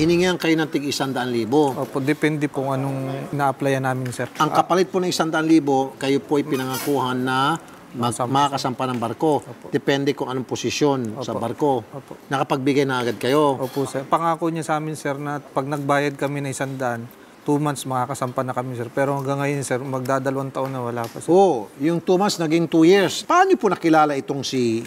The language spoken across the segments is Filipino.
hiningihan kayo ng tig 100,000. Opo, depende po anong na-applyan namin, sir. Ang kapalit po ng 100,000, kayo po ay pinangakuhan na makakasampa ng barko. Opo. Depende kung anong posisyon sa barko. Opo. Nakapagbigay na agad kayo. Opo, sir. Pangako niya sa amin, sir, na pag nagbayad kami ng 100, 2 months makakasampa na kami, sir. Pero hanggang ngayon, sir, magdadalawang taon na wala pa, sir. Oo, yung 2 months naging 2 years. Paano po nakilala itong si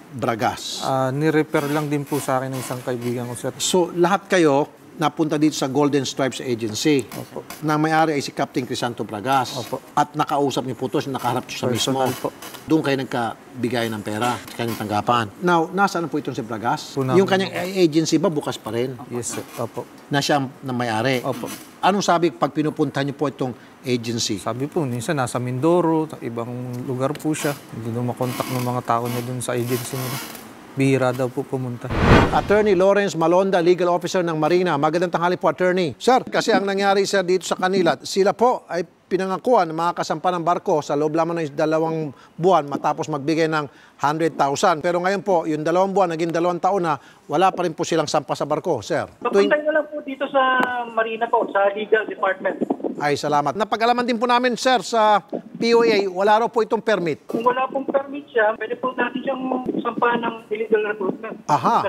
Bragas? Ni-refer lang din po sa akin ng isang kaibigan ko, sir. So, lahat kayo napunta dito sa Golden Stripes Agency. Opo. Na may-ari ay si Captain Crisanto Bragas. Opo. At nakausap niyo po ito, nakaharap siya sa mismo. Personal po. Doon kayo nagkabigay ng pera sa kanyang tanggapan. Now, nasaan po itong si Bragas? Po namin. Yung kanyang agency ba bukas pa rin? Yes, sir. Opo. Na siya na may-ari? Opo. Anong sabi pag pinupunta niyo po itong agency? Sabi po, minsan nasa Mindoro, ibang lugar po siya. Hindi na makontak ng mga tao niya dun sa agency nila. Bihira daw po pumunta. Attorney Lawrence Malonda, Legal Officer ng Marina. Magandang tanghali po, Attorney. Sir, kasi ang nangyari, sir, dito sa kanila, sila po ay pinangakuan na makakasampa ng barko sa loob lamang ng 2 buwan matapos magbigay ng 100,000. Pero ngayon po, yung 2 buwan, naging 2 taon na, wala pa rin po silang sampa sa barko, sir. Papuntay na lang po dito sa Marina po, sa Legal Department. Ay, salamat. Napag-alaman din po namin, sir, sa POA, wala raw po itong permit. Kung wala pong permit siya, pwede po natin siyang sampahan ng illegal recruitment. Aha.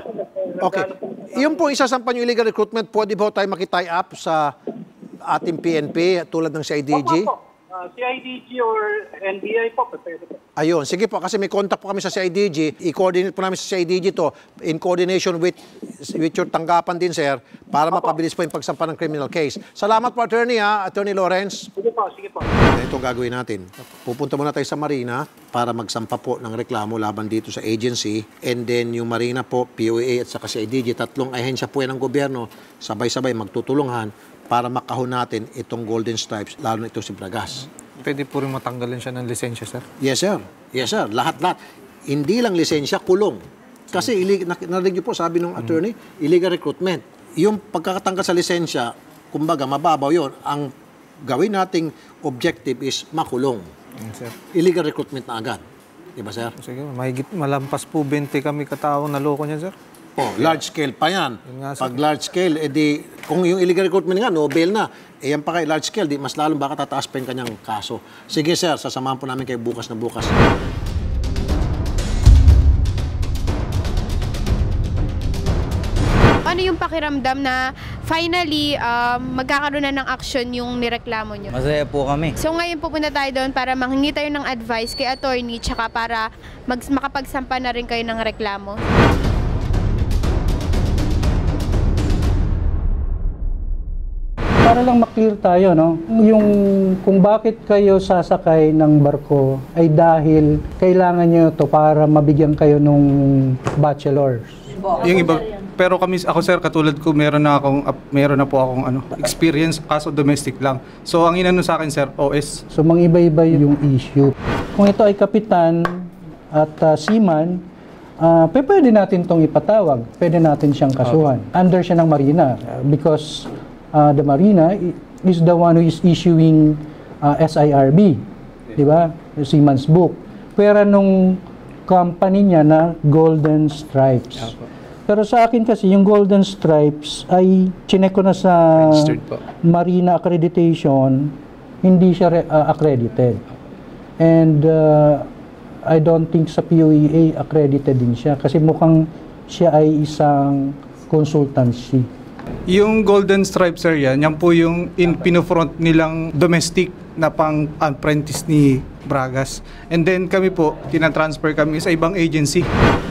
Okay. Yung po isasampan yung illegal recruitment, pwede po tayo makitie up sa ating PNP tulad ng CIDG? Opo. CIDG or NBI po, pwede po. Ayun, sige po, kasi may contact po kami sa CIDG. I-coordinate po namin sa CIDG to in coordination with your tanggapan din, sir, para mapabilis po yung pagsampa ng criminal case. Salamat po, Attorney, Attorney Lawrence. Sige po, sige po. Ito ang gagawin natin. Pupunta muna tayo sa Marina para magsampa po ng reklamo laban dito sa agency. And then yung Marina po, POA at saka CIDG, 3 ahensya po yan ng gobyerno, sabay-sabay magtutulungan para makahon natin itong Golden Stripes, lalo na ito si Bragas. Pwede po rin matanggalan siya ng lisensya, sir. Yes, sir. Yes, sir. Lahat-lahat. Hindi lang lisensya, kulong. Kasi, narinig niyo po, sabi ng attorney, illegal recruitment. Yung pagkakatanggal sa lisensya, kumbaga, mababaw yon. Ang gawin nating objective is makulong. Sir. Illegal recruitment na agad. Diba, sir? Sige, mahigit malampas po 20 kami katao na loko niya, sir. Oh, large scale pa yan. Nga, sir. Pag large scale, edi, kung yung illegal recruitment nga, Nobel na. Eh, yan pa kay large scale, di, mas lalong baka tataas pa yung kanyang kaso. Sige, sir, sasamahan po namin kayo bukas na bukas. Ano yung pakiramdam na finally magkakaroon na ng action yung nireklamo nyo? Masaya po kami. So ngayon pupunta tayo doon para manghingi tayo ng advice kay attorney tsaka para makapagsampa na rin kayo ng reklamo. Para lang maklear tayo, no? Yung kung bakit kayo sasakay ng barko ay dahil kailangan nyo to para mabigyan kayo nung bachelors. Yung iba, pero kami, ako sir, katulad ko, meron na po akong experience, kaso domestic lang. So ang inano sa akin, sir, OS. So mangiba-iba yung issue. Kung ito ay kapitan at seaman, pwede natin tong ipatawag. Pwede natin siyang kasuhan. Under siya ng Marina because the Marina is the one who is issuing SIRB, di ba? Seaman's Book. Pero nung company niya na Golden Stripes. Pero sa akin kasi, yung Golden Stripes ay chinek ko na sa Marina Accreditation, hindi siya accredited. And I don't think sa POEA accredited din siya kasi mukhang siya ay isang consultancy. Yung Golden Stripes, sir, yan po yung pinofront nilang domestic na pang-apprentice ni Bragas. And then kami po, tinatransfer kami sa ibang agency.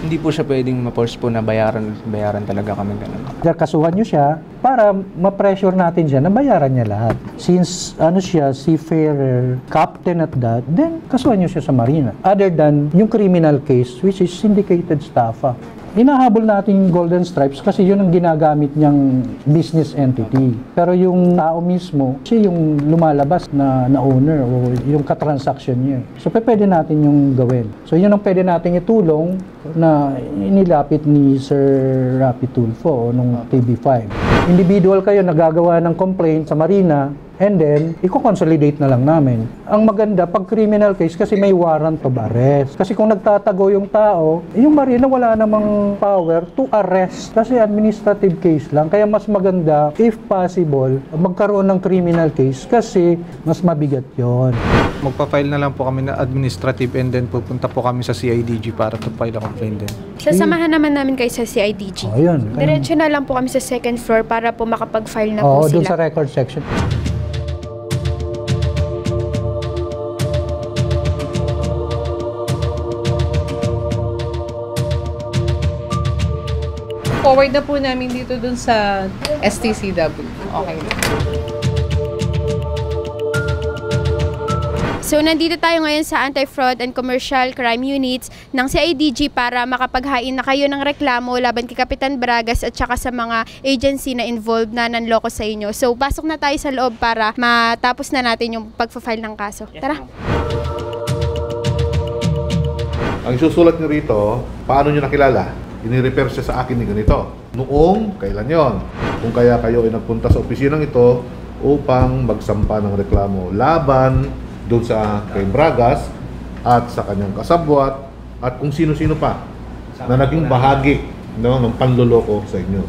Hindi po siya pwedeng ma-force po na bayaran talaga kami ganun. Kasuhan nyo siya para ma-pressure natin siya na bayaran niya lahat. Since siya, seafarer, captain at that, then kasuhan nyo siya sa Marina. Other than yung criminal case, which is syndicated staffa. Hinahabol natin yung Golden Stripes kasi yun ang ginagamit niyang business entity. Pero yung tao mismo, siya yung lumalabas na owner o yung katransaction niya. So pwede natin yung gawin. So yun ang pwede natin itulong na inilapit ni Sir Rapi Tulfo nung TV5. Individual kayo nagagawa ng complaint sa Marina, and then i-consolidate na lang namin. Ang maganda pag criminal case kasi may warrant of arrest. Kasi kung nagtatago yung tao, yung Marina wala namang power to arrest kasi administrative case lang. Kaya mas maganda, if possible, magkaroon ng criminal case kasi mas mabigat yon. Magpa-file na lang po kami na administrative and then pupunta po kami sa CIDG para to file a complaint din. Sasamahan naman namin kayo sa CIDG. Oh, yun. Diretso na lang po kami sa second floor para po makapag-file na Oo, po dun sila. sa record section. Forward na po namin dito dun sa STCW. Okay. So, nandito tayo ngayon sa Anti-Fraud and Commercial Crime Units ng CIDG para makapaghain na kayo ng reklamo laban kay Kapitan Bragas at saka sa mga agency na involved na nanloko sa inyo. So, pasok na tayo sa loob para matapos na natin yung pagpa-file ng kaso. Tara! Ang isusulat nyo rito, paano nyo nakilala? Ini-refer siya sa akin ni ganito. Noong, kailan yon? Kung kaya kayo ay nagpunta sa opisinang ito upang magsampa ng reklamo laban doon sa kay Bragas at sa kanyang kasabwat at kung sino-sino pa na naging bahagi ng panloloko sa inyo.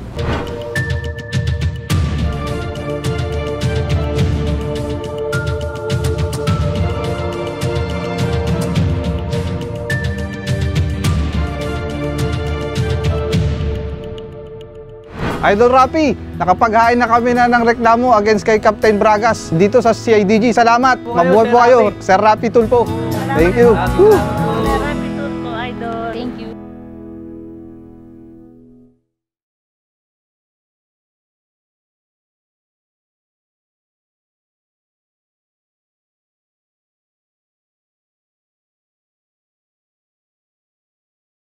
Idol Rapi, nakapaghain na kami ng reklamo against kay Captain Bragas dito sa CIDG. Salamat. Mabuhay po kayo. Sir Rapi Tulfo. Thank you. Woo.